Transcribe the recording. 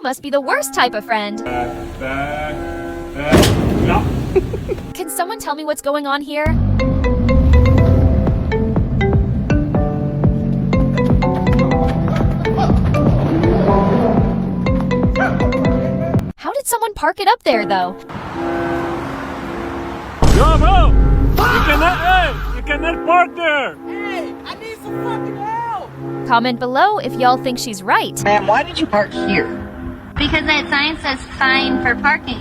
must be the worst type of friend. No. Can someone tell me what's going on here? How did someone park it up there, though? Bravo! You cannot park there! Hey, I need some fucking help! Comment below if y'all think she's right. Ma'am, why did you park here? Because that sign says fine for parking.